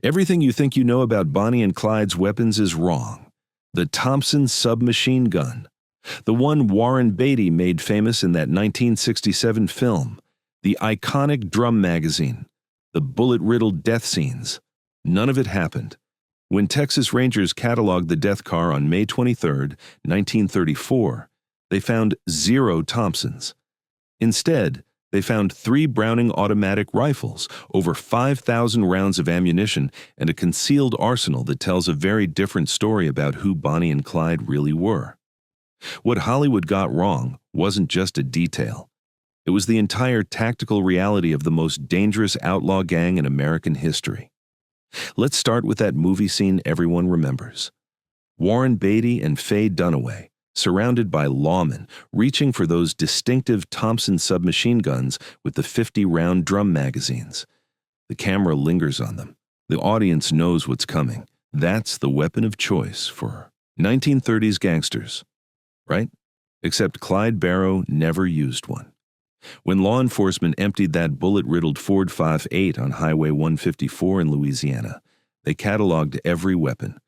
Everything you think you know about Bonnie and Clyde's weapons is wrong. The Thompson submachine gun, the one Warren Beatty made famous in that 1967 film, the iconic drum magazine, the bullet-riddled death scenes. None of it happened. When Texas Rangers cataloged the death car on May 23, 1934, they found 0 Thompsons. Instead, they found 3 Browning automatic rifles, over 5,000 rounds of ammunition, and a concealed arsenal that tells a very different story about who Bonnie and Clyde really were. What Hollywood got wrong wasn't just a detail. It was the entire tactical reality of the most dangerous outlaw gang in American history. Let's start with that movie scene everyone remembers. Warren Beatty and Faye Dunaway, surrounded by lawmen, reaching for those distinctive Thompson submachine guns with the 50-round drum magazines. The camera lingers on them. The audience knows what's coming. That's the weapon of choice for 1930s gangsters, right? Except Clyde Barrow never used one. When law enforcement emptied that bullet-riddled Ford 5.8 on Highway 154 in Louisiana, they cataloged every weapon.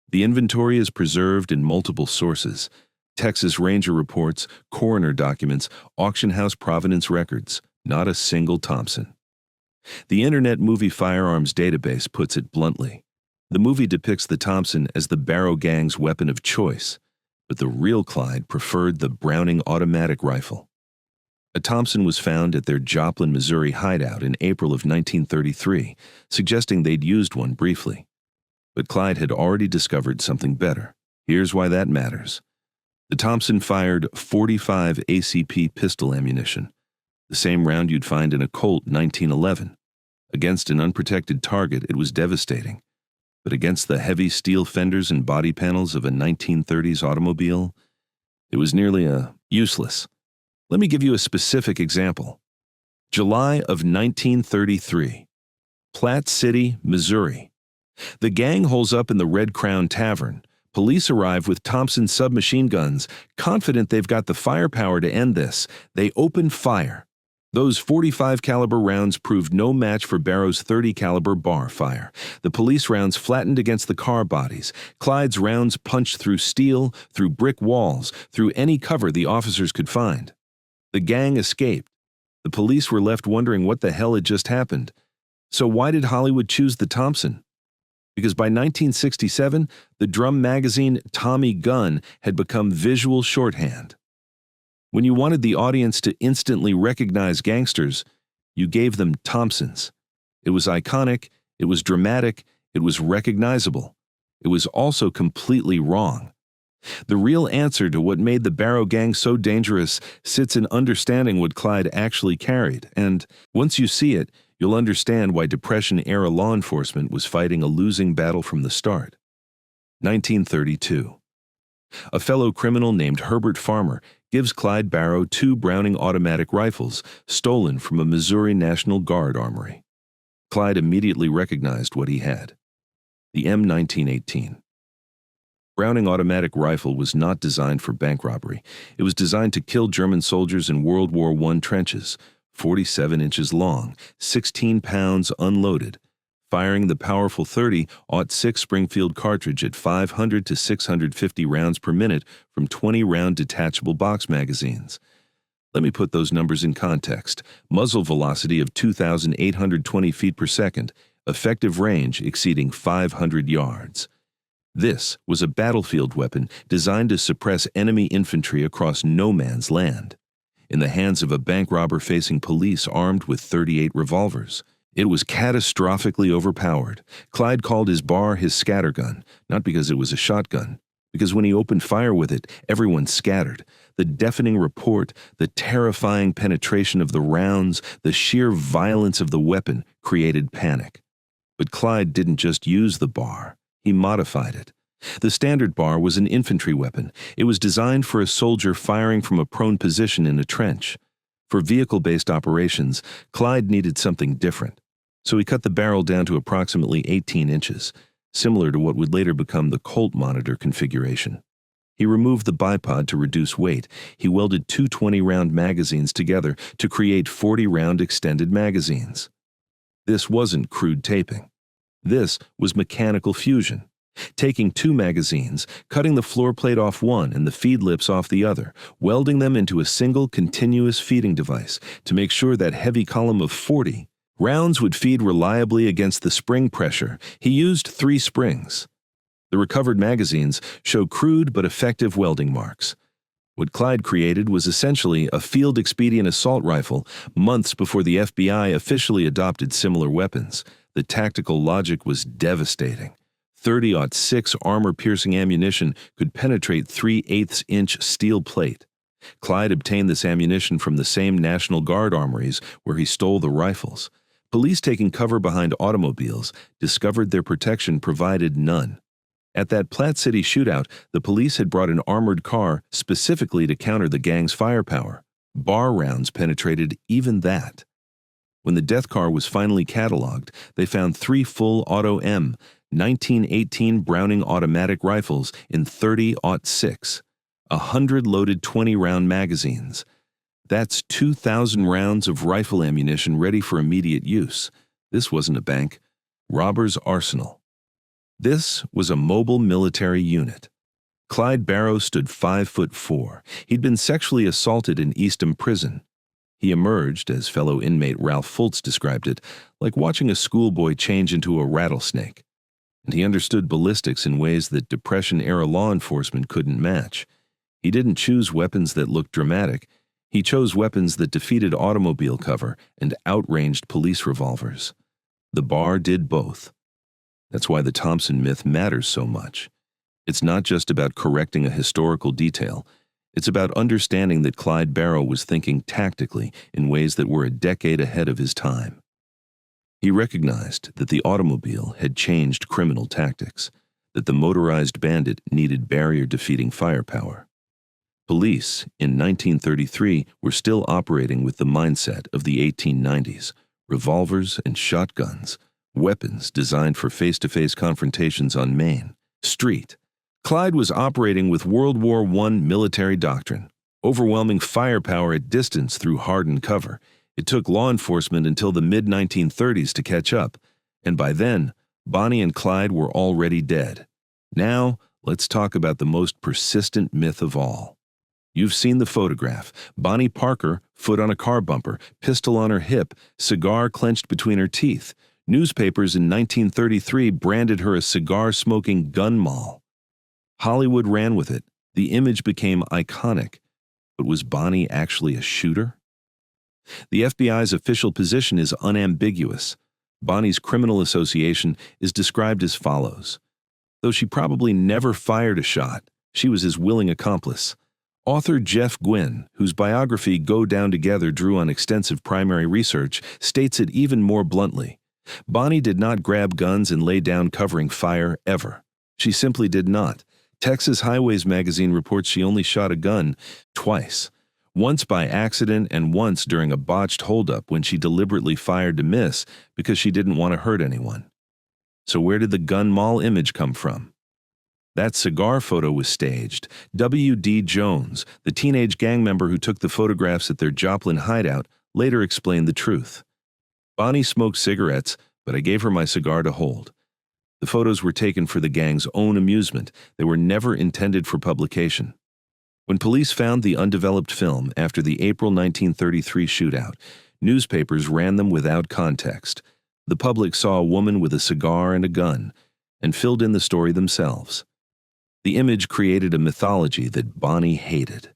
The inventory is preserved in multiple sources: Texas Ranger reports, coroner documents, auction house provenance records, not a single Thompson. The Internet Movie Firearms Database puts it bluntly. The movie depicts the Thompson as the Barrow gang's weapon of choice, but the real Clyde preferred the Browning automatic rifle. A Thompson was found at their Joplin, Missouri hideout in April of 1933, suggesting they'd used one briefly. But Clyde had already discovered something better. Here's why that matters. The Thompson fired .45 ACP pistol ammunition, the same round you'd find in a Colt 1911. Against an unprotected target, it was devastating. But against the heavy steel fenders and body panels of a 1930s automobile, it was nearly useless. Let me give you a specific example. July of 1933, Platte City, Missouri. The gang holes up in the Red Crown Tavern. Police arrive with Thompson submachine guns, confident they've got the firepower to end this. They open fire. Those .45 caliber rounds proved no match for Barrow's .30 caliber bar fire. The police rounds flattened against the car bodies. Clyde's rounds punched through steel, through brick walls, through any cover the officers could find. The gang escaped. The police were left wondering what the hell had just happened. So why did Hollywood choose the Thompson? Because by 1967, the drum magazine Tommy Gun had become visual shorthand. When you wanted the audience to instantly recognize gangsters, you gave them Thompsons. It was iconic, it was dramatic, it was recognizable. It was also completely wrong. The real answer to what made the Barrow gang so dangerous sits in understanding what Clyde actually carried, and once you see it, you'll understand why Depression-era law enforcement was fighting a losing battle from the start. 1932. A fellow criminal named Herbert Farmer gives Clyde Barrow 2 Browning automatic rifles stolen from a Missouri National Guard armory. Clyde immediately recognized what he had: the M1918. Browning automatic rifle was not designed for bank robbery. It was designed to kill German soldiers in World War I trenches, 47 inches long, 16 pounds unloaded, firing the powerful .30-06 Springfield cartridge at 500 to 650 rounds per minute from 20-round detachable box magazines. Let me put those numbers in context. Muzzle velocity of 2,820 feet per second, effective range exceeding 500 yards. This was a battlefield weapon designed to suppress enemy infantry across no man's land. In the hands of a bank robber facing police armed with .38 revolvers, it was catastrophically overpowered. Clyde called his bar his scattergun, not because it was a shotgun, because when he opened fire with it, everyone scattered. The deafening report, the terrifying penetration of the rounds, the sheer violence of the weapon created panic. But Clyde didn't just use the bar. He modified it. The standard bar was an infantry weapon. It was designed for a soldier firing from a prone position in a trench. For vehicle-based operations, Clyde needed something different. So he cut the barrel down to approximately 18 inches, similar to what would later become the Colt monitor configuration. He removed the bipod to reduce weight. He welded 2 20-round magazines together to create 40-round extended magazines. This wasn't crude taping. This was mechanical fusion. Taking two magazines, cutting the floor plate off one and the feed lips off the other, welding them into a single continuous feeding device to make sure that heavy column of 40 rounds would feed reliably against the spring pressure. He used 3 springs. The recovered magazines show crude but effective welding marks. What Clyde created was essentially a field-expedient assault rifle months before the FBI officially adopted similar weapons. The tactical logic was devastating. 30-06 armor-piercing ammunition could penetrate 3/8-inch steel plate. Clyde obtained this ammunition from the same National Guard armories where he stole the rifles. Police taking cover behind automobiles discovered their protection provided none. At that Platte City shootout, the police had brought an armored car specifically to counter the gang's firepower. Bar rounds penetrated even that. When the death car was finally cataloged, they found 3 full Auto M 1918 Browning automatic rifles in 30-06, 100 loaded 20-round magazines. That's 2,000 rounds of rifle ammunition ready for immediate use. This wasn't a bank. Robber's arsenal. This was a mobile military unit. Clyde Barrow stood 5'4". He'd been sexually assaulted in Eastham Prison. He emerged, as fellow inmate Ralph Fultz described it, like watching a schoolboy change into a rattlesnake. And he understood ballistics in ways that Depression-era law enforcement couldn't match. He didn't choose weapons that looked dramatic. He chose weapons that defeated automobile cover and outranged police revolvers. The bar did both. That's why the Thompson myth matters so much. It's not just about correcting a historical detail. It's about understanding that Clyde Barrow was thinking tactically in ways that were a decade ahead of his time. He recognized that the automobile had changed criminal tactics, that the motorized bandit needed barrier-defeating firepower. Police, in 1933, were still operating with the mindset of the 1890s, revolvers and shotguns, weapons designed for face-to-face confrontations on Main Street. Clyde was operating with World War I military doctrine, overwhelming firepower at distance through hardened cover. It took law enforcement until the mid-1930s to catch up, and by then, Bonnie and Clyde were already dead. Now, let's talk about the most persistent myth of all. You've seen the photograph. Bonnie Parker, foot on a car bumper, pistol on her hip, cigar clenched between her teeth. Newspapers in 1933 branded her a cigar-smoking gun moll. Hollywood ran with it. The image became iconic. But was Bonnie actually a shooter? The FBI's official position is unambiguous. Bonnie's criminal association is described as follows. Though she probably never fired a shot, she was his willing accomplice. Author Jeff Gwynne, whose biography Go Down Together drew on extensive primary research, states it even more bluntly. Bonnie did not grab guns and lay down covering fire ever. She simply did not. Texas Highways magazine reports she only shot a gun twice. Once by accident and once during a botched holdup when she deliberately fired to miss because she didn't want to hurt anyone. So where did the gun moll image come from? That cigar photo was staged. W.D. Jones, the teenage gang member who took the photographs at their Joplin hideout, later explained the truth. Bonnie smoked cigarettes, but I gave her my cigar to hold. The photos were taken for the gang's own amusement. They were never intended for publication. When police found the undeveloped film after the April 1933 shootout, newspapers ran them without context. The public saw a woman with a cigar and a gun, and filled in the story themselves. The image created a mythology that Bonnie hated.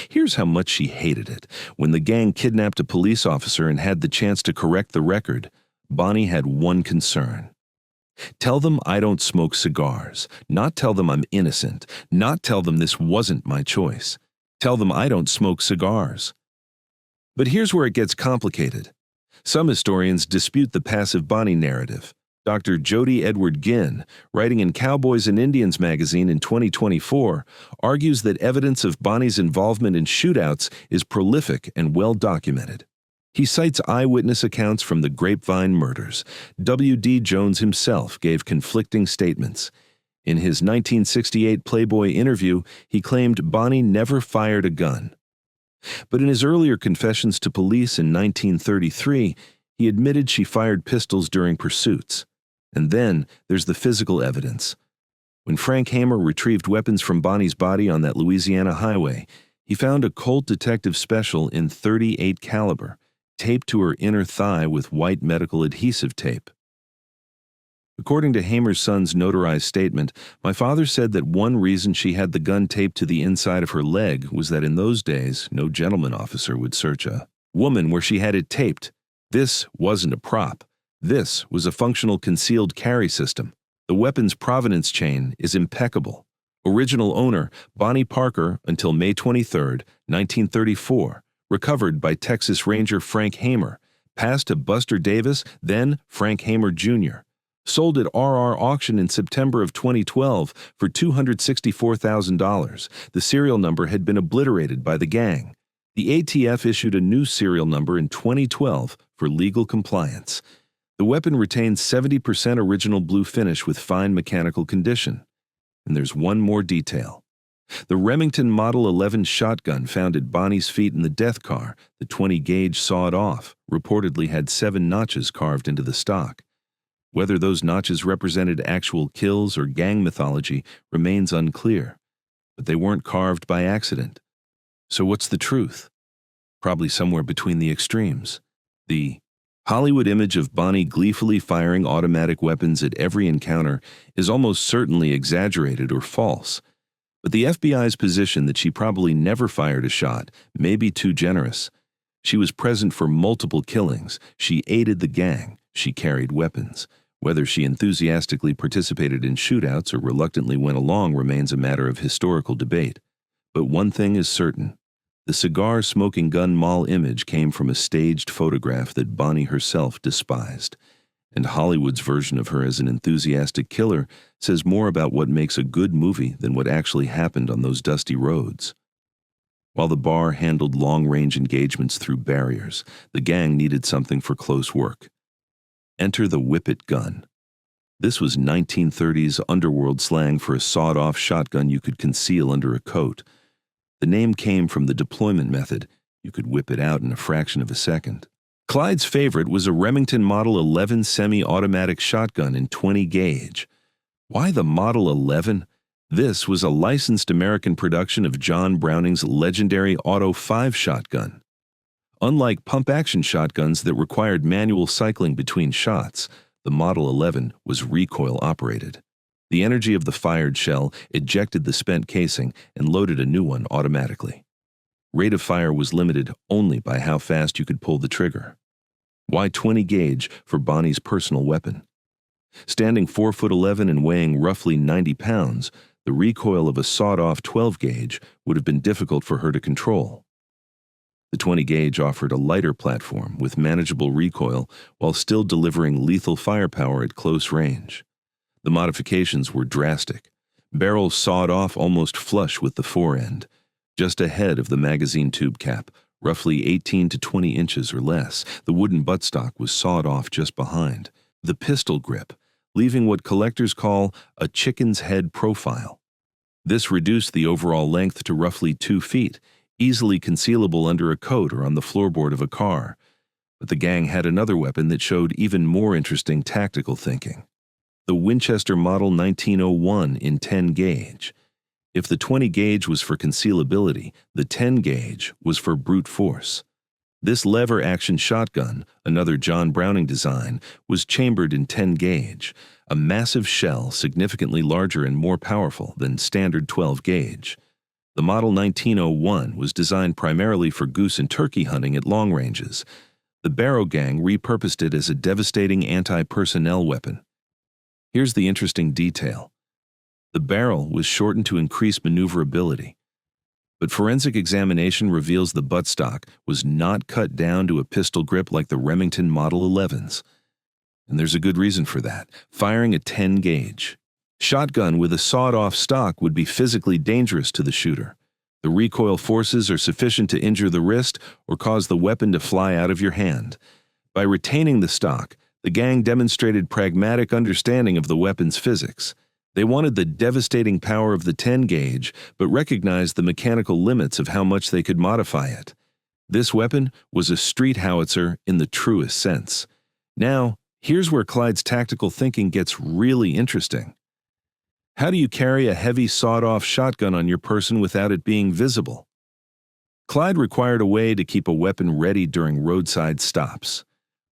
Here's how much she hated it. When the gang kidnapped a police officer and had the chance to correct the record, Bonnie had one concern. Tell them I don't smoke cigars, not tell them I'm innocent, not tell them this wasn't my choice. Tell them I don't smoke cigars. But here's where it gets complicated. Some historians dispute the passive Bonnie narrative. Dr. Jody Edward Ginn, writing in Cowboys and Indians magazine in 2024, argues that evidence of Bonnie's involvement in shootouts is prolific and well documented. He cites eyewitness accounts from the Grapevine murders. W.D. Jones himself gave conflicting statements. In his 1968 Playboy interview, he claimed Bonnie never fired a gun. But in his earlier confessions to police in 1933, he admitted she fired pistols during pursuits. And then there's the physical evidence. When Frank Hamer retrieved weapons from Bonnie's body on that Louisiana highway, he found a Colt Detective Special in .38 caliber, taped to her inner thigh with white medical adhesive tape. According to Hamer's son's notarized statement, my father said that one reason she had the gun taped to the inside of her leg was that in those days, no gentleman officer would search a woman where she had it taped. This wasn't a prop. This was a functional concealed carry system. The weapon's provenance chain is impeccable. Original owner, Bonnie Parker, until May 23, 1934, recovered by Texas Ranger Frank Hamer, passed to Buster Davis, then Frank Hamer Jr., sold at RR auction in September of 2012 for $264,000. The serial number had been obliterated by the gang. The ATF issued a new serial number in 2012 for legal compliance. The weapon retains 70% original blue finish with fine mechanical condition. And there's one more detail. The Remington Model 11 shotgun found at Bonnie's feet in the death car, the 20-gauge sawed-off, reportedly had 7 notches carved into the stock. Whether those notches represented actual kills or gang mythology remains unclear, but they weren't carved by accident. So what's the truth? Probably somewhere between the extremes. The Hollywood image of Bonnie gleefully firing automatic weapons at every encounter is almost certainly exaggerated or false, but the FBI's position that she probably never fired a shot may be too generous. She was present for multiple killings, she aided the gang, she carried weapons. Whether she enthusiastically participated in shootouts or reluctantly went along remains a matter of historical debate. But one thing is certain. The cigar-smoking gun mall image came from a staged photograph that Bonnie herself despised. And Hollywood's version of her as an enthusiastic killer says more about what makes a good movie than what actually happened on those dusty roads. While the bar handled long-range engagements through barriers, the gang needed something for close work. Enter the whippet gun. This was 1930s underworld slang for a sawed-off shotgun you could conceal under a coat. The name came from the deployment method. You could whip it out in a fraction of a second. Clyde's favorite was a Remington Model 11 semi-automatic shotgun in 20-gauge. Why the Model 11? This was a licensed American production of John Browning's legendary Auto 5 shotgun. Unlike pump-action shotguns that required manual cycling between shots, the Model 11 was recoil-operated. The energy of the fired shell ejected the spent casing and loaded a new one automatically. Rate of fire was limited only by how fast you could pull the trigger. Why 20-gauge for Bonnie's personal weapon? Standing 4'11" and weighing roughly 90 pounds, the recoil of a sawed-off 12-gauge would have been difficult for her to control. The 20-gauge offered a lighter platform with manageable recoil while still delivering lethal firepower at close range. The modifications were drastic. Barrels sawed off almost flush with the forend, just ahead of the magazine tube cap, roughly 18 to 20 inches or less. The wooden buttstock was sawed off just behind. The pistol grip, leaving what collectors call a chicken's head profile. This reduced the overall length to roughly 2 feet, easily concealable under a coat or on the floorboard of a car. But the gang had another weapon that showed even more interesting tactical thinking. The Winchester Model 1901 in 10-gauge. If the 20-gauge was for concealability, the 10-gauge was for brute force. This lever-action shotgun, another John Browning design, was chambered in 10-gauge, a massive shell significantly larger and more powerful than standard 12-gauge. The Model 1901 was designed primarily for goose and turkey hunting at long ranges. The Barrow Gang repurposed it as a devastating anti-personnel weapon. Here's the interesting detail. The barrel was shortened to increase maneuverability, but forensic examination reveals the buttstock was not cut down to a pistol grip like the Remington Model 11s. And there's a good reason for that. Firing a 10-gauge shotgun with a sawed-off stock would be physically dangerous to the shooter. The recoil forces are sufficient to injure the wrist or cause the weapon to fly out of your hand. By retaining the stock, the gang demonstrated pragmatic understanding of the weapon's physics. They wanted the devastating power of the 10-gauge, but recognized the mechanical limits of how much they could modify it. This weapon was a street howitzer in the truest sense. Now, Here's where Clyde's tactical thinking gets really interesting. How do you carry a heavy sawed-off shotgun on your person without it being visible? Clyde required a way to keep a weapon ready during roadside stops.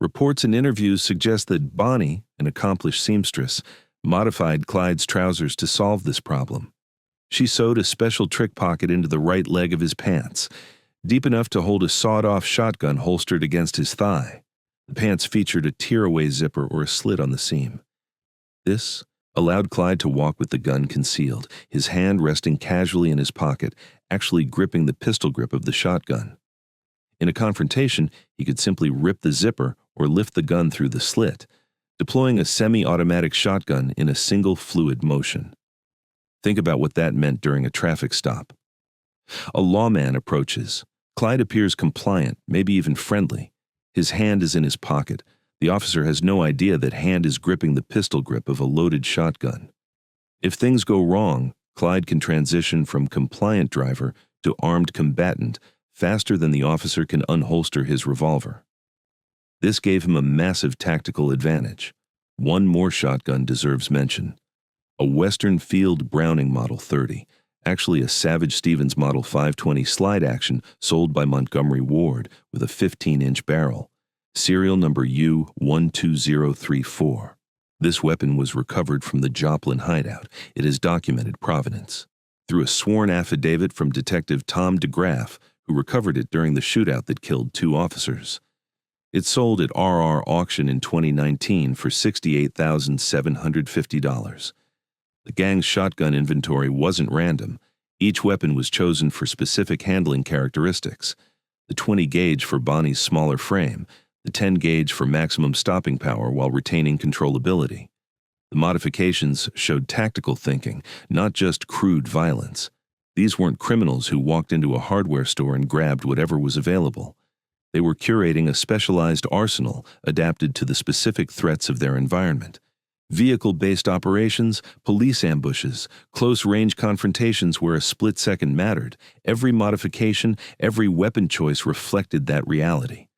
Reports and interviews suggest that Bonnie, an accomplished seamstress, modified Clyde's trousers to solve this problem. She sewed a special trick pocket into the right leg of his pants, deep enough to hold a sawed-off shotgun holstered against his thigh. The pants featured a tear-away zipper or a slit on the seam. This allowed Clyde to walk with the gun concealed, his hand resting casually in his pocket, actually gripping the pistol grip of the shotgun. In a confrontation, he could simply rip the zipper or lift the gun through the slit, deploying a semi-automatic shotgun in a single fluid motion. Think about what that meant during a traffic stop. A lawman approaches. Clyde appears compliant, maybe even friendly. His hand is in his pocket. The officer has no idea that hand is gripping the pistol grip of a loaded shotgun. If things go wrong, Clyde can transition from compliant driver to armed combatant faster than the officer can unholster his revolver. This gave him a massive tactical advantage. One more shotgun deserves mention. A Western Field Browning Model 30, actually a Savage Stevens Model 520 slide action sold by Montgomery Ward with a 15-inch barrel, serial number U12034. This weapon was recovered from the Joplin hideout. It has documented provenance. Through a sworn affidavit from Detective Tom DeGraff, who recovered it during the shootout that killed 2 officers. It sold at RR auction in 2019 for $68,750. The gang's shotgun inventory wasn't random. Each weapon was chosen for specific handling characteristics. The 20 gauge for Bonnie's smaller frame, the 10 gauge for maximum stopping power while retaining controllability. The modifications showed tactical thinking, not just crude violence. These weren't criminals who walked into a hardware store and grabbed whatever was available. They were curating a specialized arsenal adapted to the specific threats of their environment. Vehicle-based operations, police ambushes, close-range confrontations where a split second mattered. Every modification, every weapon choice reflected that reality.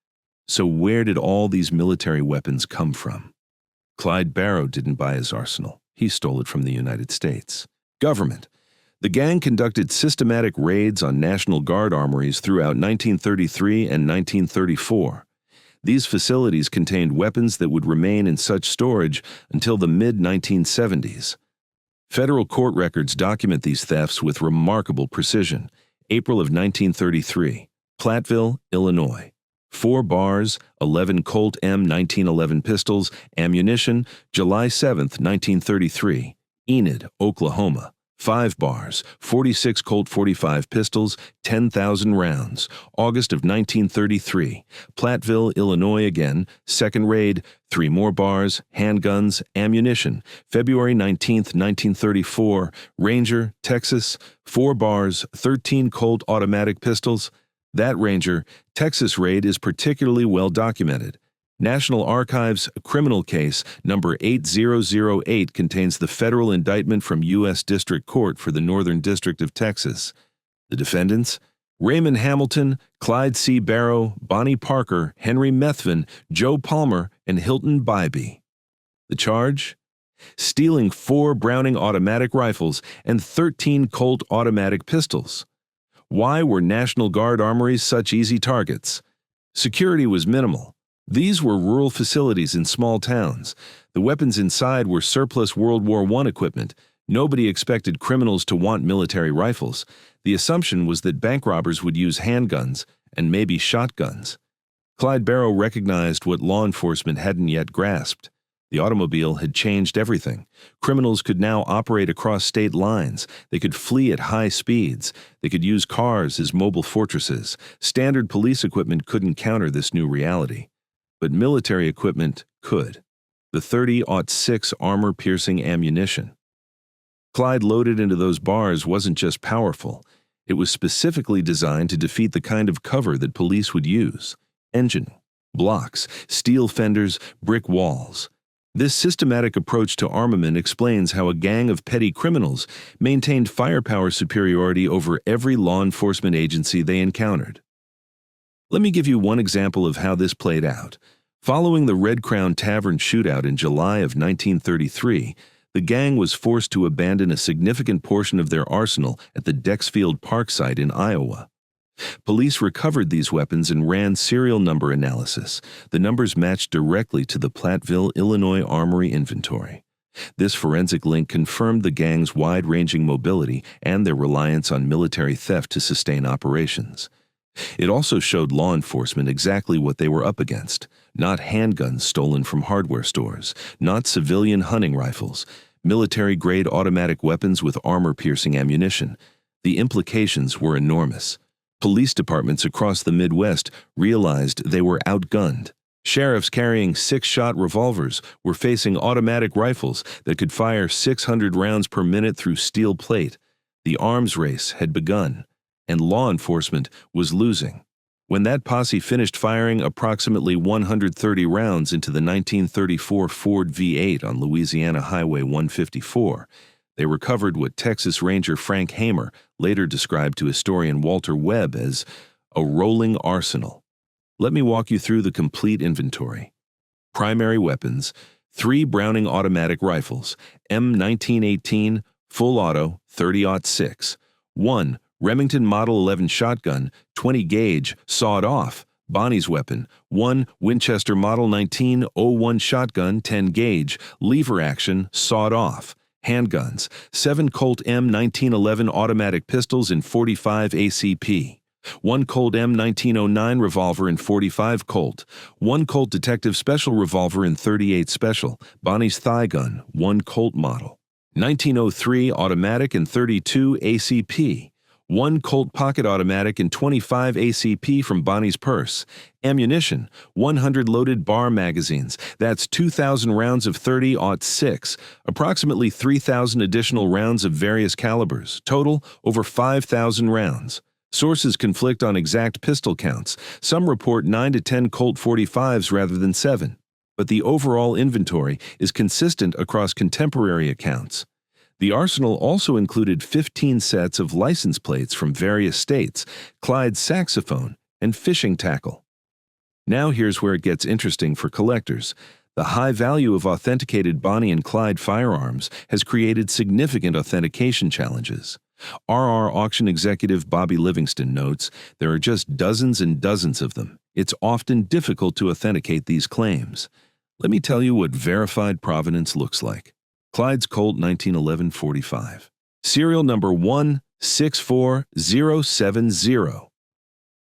So where did all these military weapons come from? Clyde Barrow didn't buy his arsenal. He stole it from the United States. Government. The gang conducted systematic raids on National Guard armories throughout 1933 and 1934. These facilities contained weapons that would remain in such storage until the mid-1970s. Federal court records document these thefts with remarkable precision. April of 1933, Platteville, Illinois. 4 bars, 11 Colt M 1911 pistols, ammunition, July 7, 1933. Enid, Oklahoma. 5 bars, 46 Colt 45 pistols, 10,000 rounds. August of 1933. Platteville, Illinois again. Second raid, 3 more bars, handguns, ammunition. February 19, 1934. Ranger, Texas. 4 bars, 13 Colt automatic pistols. That Ranger, Texas raid is particularly well documented. National Archives criminal case number 8008 contains the federal indictment from U.S. District Court for the Northern District of Texas. The defendants? Raymond Hamilton, Clyde C. Barrow, Bonnie Parker, Henry Methvin, Joe Palmer, and Hilton Bybee. The charge? Stealing 4 Browning automatic rifles and 13 Colt automatic pistols. Why were National Guard armories such easy targets? Security was minimal. These were rural facilities in small towns. The weapons inside were surplus World War I equipment. Nobody expected criminals to want military rifles. The assumption was that bank robbers would use handguns and maybe shotguns. Clyde Barrow recognized what law enforcement hadn't yet grasped. The automobile had changed everything. Criminals could now operate across state lines. They could flee at high speeds. They could use cars as mobile fortresses. Standard police equipment couldn't counter this new reality. But military equipment could. The .30-06 armor-piercing ammunition. Clyde loaded into those bars wasn't just powerful. It was specifically designed to defeat the kind of cover that police would use. Engine, blocks, steel fenders, brick walls. This systematic approach to armament explains how a gang of petty criminals maintained firepower superiority over every law enforcement agency they encountered. Let me give you one example of how this played out. Following the Red Crown Tavern shootout in July of 1933, the gang was forced to abandon a significant portion of their arsenal at the Dexfield Park site in Iowa. Police recovered these weapons and ran serial number analysis. The numbers matched directly to the Platteville, Illinois Armory inventory. This forensic link confirmed the gang's wide-ranging mobility and their reliance on military theft to sustain operations. It also showed law enforcement exactly what they were up against: not handguns stolen from hardware stores, not civilian hunting rifles, military-grade automatic weapons with armor-piercing ammunition. The implications were enormous. Police departments across the Midwest realized they were outgunned. Sheriffs carrying 6-shot revolvers were facing automatic rifles that could fire 600 rounds per minute through steel plate. The arms race had begun, and law enforcement was losing. When that posse finished firing approximately 130 rounds into the 1934 Ford V8 on Louisiana Highway 154, they recovered what Texas Ranger Frank Hamer later described to historian Walter Webb as a rolling arsenal. Let me walk you through the complete inventory. Primary weapons: 3 Browning automatic rifles, M1918, full auto, 30-06. 1 Remington Model 11 shotgun, 20 gauge, sawed off, Bonnie's weapon. 1 Winchester Model 1901 shotgun, 10 gauge, lever action, sawed off. Handguns: 7 Colt M1911 automatic pistols in 45 ACP. 1 Colt M1909 revolver in 45 Colt. 1 Colt Detective Special revolver in 38 Special. Bonnie's thigh gun, 1 Colt model. 1903 automatic in 32 ACP. 1 Colt pocket automatic in 25 ACP from Bonnie's purse. Ammunition: 100 loaded bar magazines. That's 2,000 rounds of 30-06, approximately 3,000 additional rounds of various calibers. Total, over 5,000 rounds. Sources conflict on exact pistol counts. Some report 9 to 10 Colt 45s rather than 7. But the overall inventory is consistent across contemporary accounts. The arsenal also included 15 sets of license plates from various states, Clyde's saxophone, and fishing tackle. Now here's where it gets interesting for collectors. The high value of authenticated Bonnie and Clyde firearms has created significant authentication challenges. RR auction executive Bobby Livingston notes, there are just dozens and dozens of them. It's often difficult to authenticate these claims. Let me tell you what verified provenance looks like. Clyde's Colt 1911 45. Serial number 164070.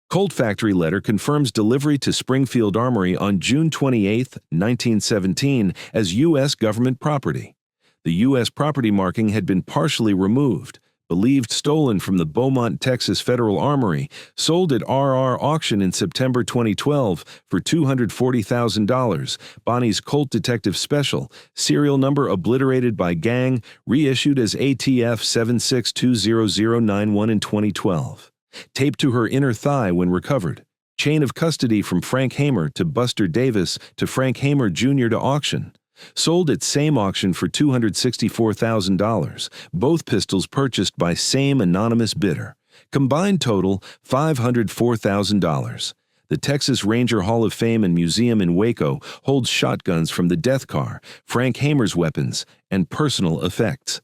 Colt factory letter confirms delivery to Springfield Armory on June 28, 1917 as U.S. government property. The U.S. property marking had been partially removed. Believed stolen from the Beaumont, Texas Federal Armory, sold at RR auction in September 2012 for $240,000. Bonnie's Colt Detective Special, serial number obliterated by gang, reissued as ATF 7620091 in 2012. Taped to her inner thigh when recovered. Chain of custody from Frank Hamer to Buster Davis to Frank Hamer Jr. to auction. Sold at same auction for $264,000, both pistols purchased by same anonymous bidder. Combined total, $504,000. The Texas Ranger Hall of Fame and Museum in Waco holds shotguns from the death car, Frank Hamer's weapons, and personal effects.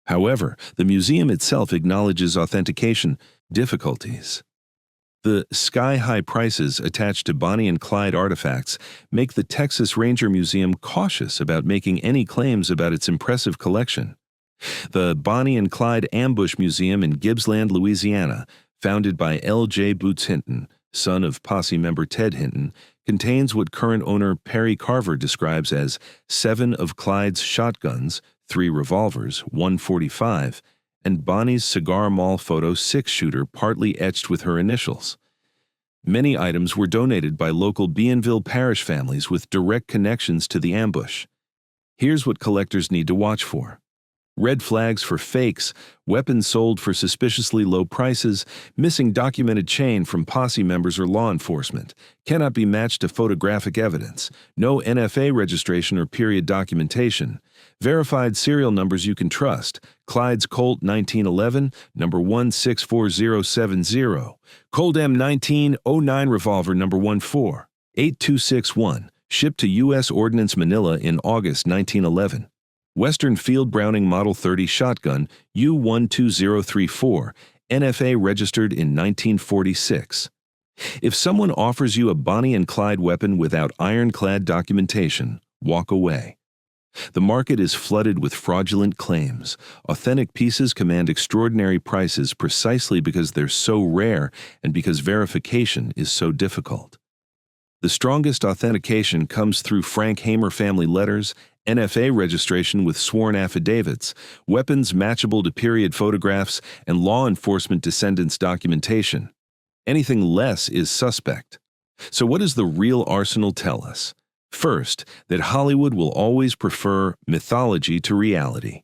However, the museum itself acknowledges authentication difficulties. The sky-high prices attached to Bonnie and Clyde artifacts make the Texas Ranger Museum cautious about making any claims about its impressive collection. The Bonnie and Clyde Ambush Museum in Gibbsland, Louisiana, founded by L.J. Boots Hinton, son of posse member Ted Hinton, contains what current owner Perry Carver describes as 7 of Clyde's shotguns, 3 revolvers, 1 .45, and Bonnie's Cigar Mall photo 6-shooter partly etched with her initials. Many items were donated by local Bienville Parish families with direct connections to the ambush. Here's what collectors need to watch for. Red flags for fakes, weapons sold for suspiciously low prices, missing documented chain from posse members or law enforcement, cannot be matched to photographic evidence, no NFA registration or period documentation, verified serial numbers you can trust, Clyde's Colt 1911, number 164070, Colt M1909 revolver number 148261, Shipped to U.S. Ordnance Manila in August 1911. Western Field Browning Model 30 shotgun U-12034, NFA registered in 1946. If someone offers you a Bonnie and Clyde weapon without ironclad documentation, walk away. The market is flooded with fraudulent claims. Authentic pieces command extraordinary prices precisely because they're so rare and because verification is so difficult. The strongest authentication comes through Frank Hamer family letters, NFA registration with sworn affidavits, weapons matchable to period photographs, and law enforcement descendants documentation. Anything less is suspect. So what does the real arsenal tell us? First, that Hollywood will always prefer mythology to reality.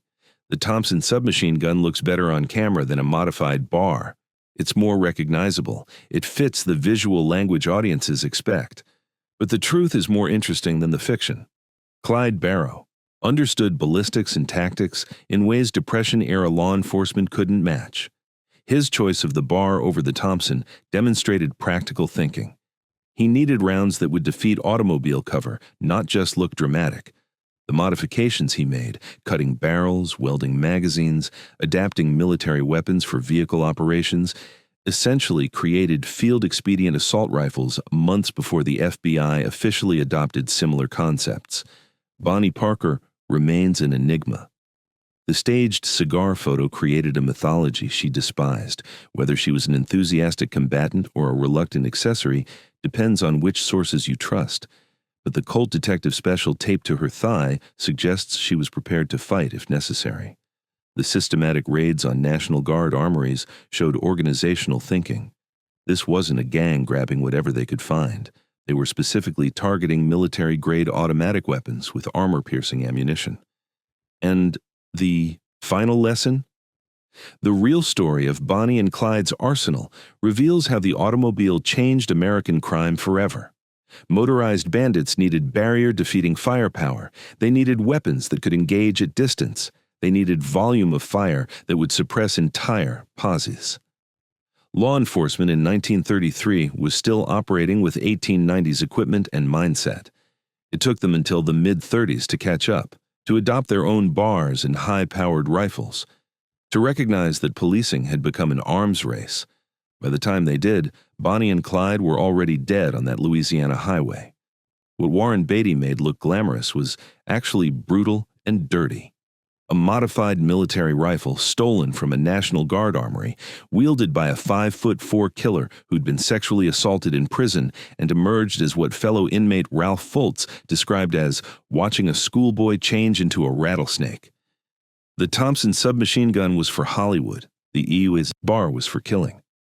The Thompson submachine gun looks better on camera than a modified bar. It's more recognizable. It fits the visual language audiences expect. But the truth is more interesting than the fiction. Clyde Barrow understood ballistics and tactics in ways Depression-era law enforcement couldn't match. His choice of the bar over the Thompson demonstrated practical thinking. He needed rounds that would defeat automobile cover, not just look dramatic. The modifications he made, cutting barrels, welding magazines, adapting military weapons for vehicle operations, essentially created field-expedient assault rifles months before the FBI officially adopted similar concepts. Bonnie Parker remains an enigma. The staged cigar photo created a mythology she despised. Whether she was an enthusiastic combatant or a reluctant accessory depends on which sources you trust. But the Colt Detective Special taped to her thigh suggests she was prepared to fight if necessary. The systematic raids on National Guard armories showed organizational thinking. This wasn't a gang grabbing whatever they could find. They were specifically targeting military-grade automatic weapons with armor-piercing ammunition. And the final lesson? The real story of Bonnie and Clyde's arsenal reveals how the automobile changed American crime forever. Motorized bandits needed barrier-defeating firepower. They needed weapons that could engage at distance. They needed volume of fire that would suppress entire posses. Law enforcement in 1933 was still operating with 1890s equipment and mindset. It took them until the mid-30s to catch up, to adopt their own bars and high-powered rifles, to recognize that policing had become an arms race. By the time they did, Bonnie and Clyde were already dead on that Louisiana highway. What Warren Beatty made look glamorous was actually brutal and dirty. A modified military rifle stolen from a National Guard armory, wielded by a 5'4" killer who'd been sexually assaulted in prison and emerged as what fellow inmate Ralph Foltz described as watching a schoolboy change into a rattlesnake. The Thompson submachine gun was for Hollywood. The EU's bar was for killing.